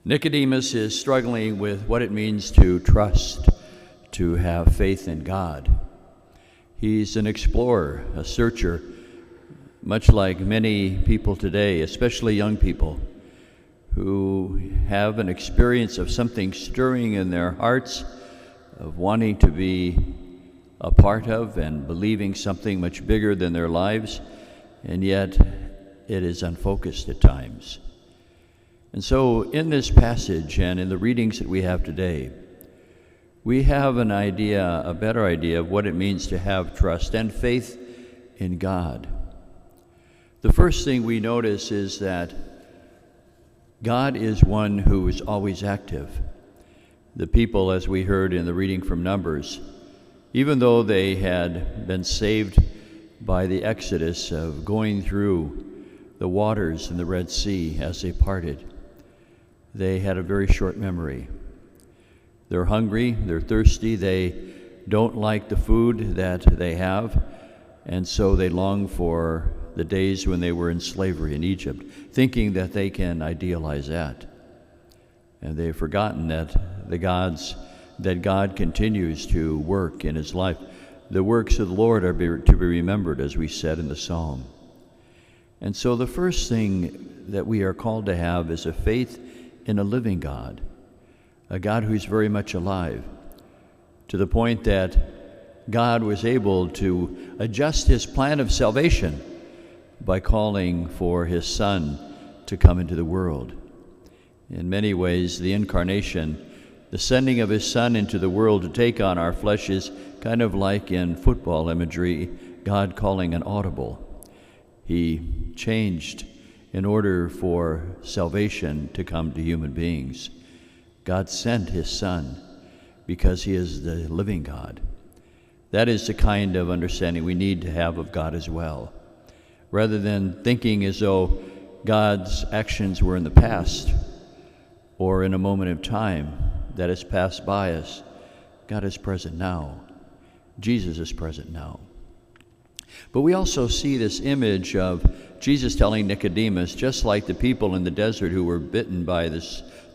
Nicodemus is struggling with what it means to trust, to have faith in God. He's an explorer, a searcher, much like many people today, especially young people, who have an experience of something stirring in their hearts, of wanting to be a part of and believing something much bigger than their lives, and yet it is unfocused at times. And so in this passage and in the readings that we have today, we have an idea, a better idea of what it means to have trust and faith in God. The first thing we notice is that God is one who is always active. The people, as we heard in the reading from Numbers, even though they had been saved by the exodus of going through the waters in the Red Sea as they parted, they had a very short memory. They're hungry, they're thirsty, they don't like the food that they have, and so they long for the days when they were in slavery in Egypt, thinking that they can idealize that. And they've forgotten that God continues to work in his life. The works of the Lord are to be remembered, as we said in the psalm. And so the first thing that we are called to have is a faith in a living God, a God who's very much alive, to the point that God was able to adjust his plan of salvation by calling for his Son to come into the world. In many ways, the incarnation, the sending of his Son into the world to take on our flesh, is kind of like in football imagery, God calling an audible. He changed in order for salvation to come to human beings. God sent his Son because he is the living God. That is the kind of understanding we need to have of God as well. Rather than thinking as though God's actions were in the past or in a moment of time that has passed by us, God is present now. Jesus is present now. But we also see this image of Jesus telling Nicodemus, just like the people in the desert who were bitten by the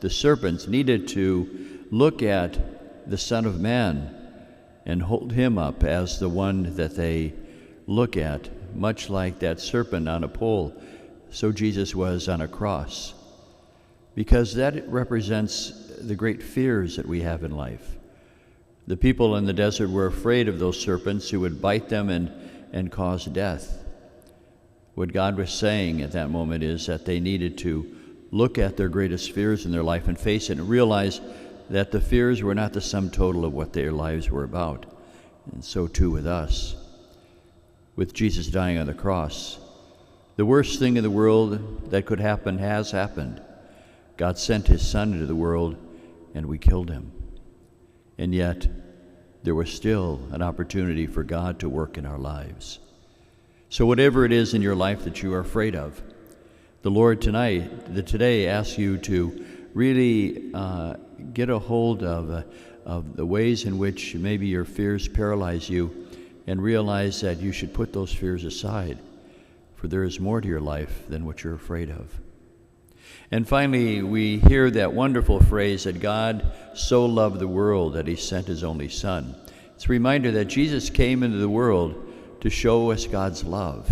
serpents needed to look at the Son of Man and hold him up as the one that they look at, much like that serpent on a pole, so Jesus was on a cross. Because that represents the great fears that we have in life. The people in the desert were afraid of those serpents who would bite them and cause death. What God was saying at that moment is that they needed to look at their greatest fears in their life and face it and realize that the fears were not the sum total of what their lives were about. And so too with us. With Jesus dying on the cross, the worst thing in the world that could happen has happened. God sent his Son into the world and we killed him. And yet, there was still an opportunity for God to work in our lives. So whatever it is in your life that you are afraid of, the Lord today asks you to really get a hold of the ways in which maybe your fears paralyze you, and realize that you should put those fears aside, for there is more to your life than what you're afraid of. And finally, we hear that wonderful phrase that God so loved the world that he sent his only Son. It's a reminder that Jesus came into the world to show us God's love.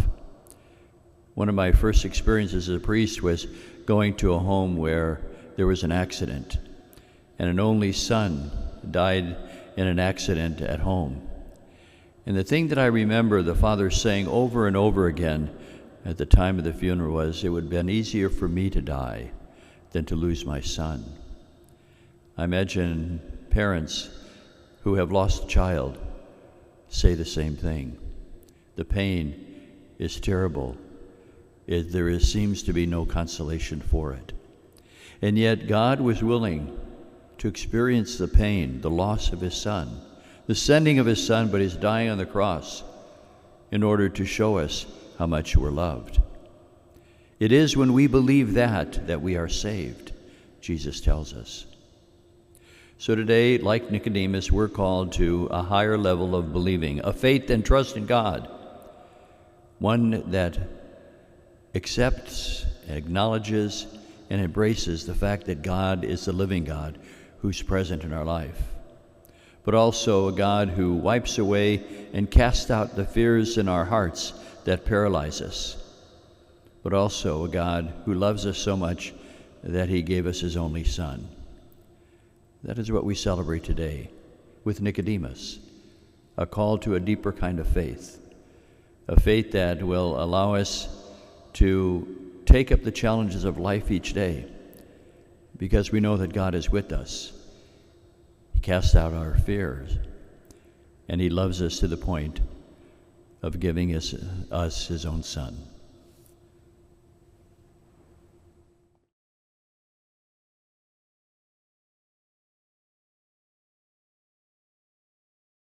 One of my first experiences as a priest was going to a home where there was an accident, and an only son died in an accident at home. And the thing that I remember the father saying over and over again at the time of the funeral was, it would have been easier for me to die than to lose my son. I imagine parents who have lost a child say the same thing. The pain is terrible. There seems to be no consolation for it. And yet God was willing to experience the pain, the loss of his Son, the sending of his Son, but his dying on the cross in order to show us how much we're loved. It is when we believe that we are saved, Jesus tells us. So today, like Nicodemus, we're called to a higher level of believing, a faith and trust in God, one that accepts, acknowledges, and embraces the fact that God is the living God who's present in our life, but also a God who wipes away and casts out the fears in our hearts that paralyze us, but also a God who loves us so much that he gave us his only Son. That is what we celebrate today with Nicodemus, a call to a deeper kind of faith, a faith that will allow us to take up the challenges of life each day because we know that God is with us. He casts out our fears, and he loves us to the point of giving us his own Son.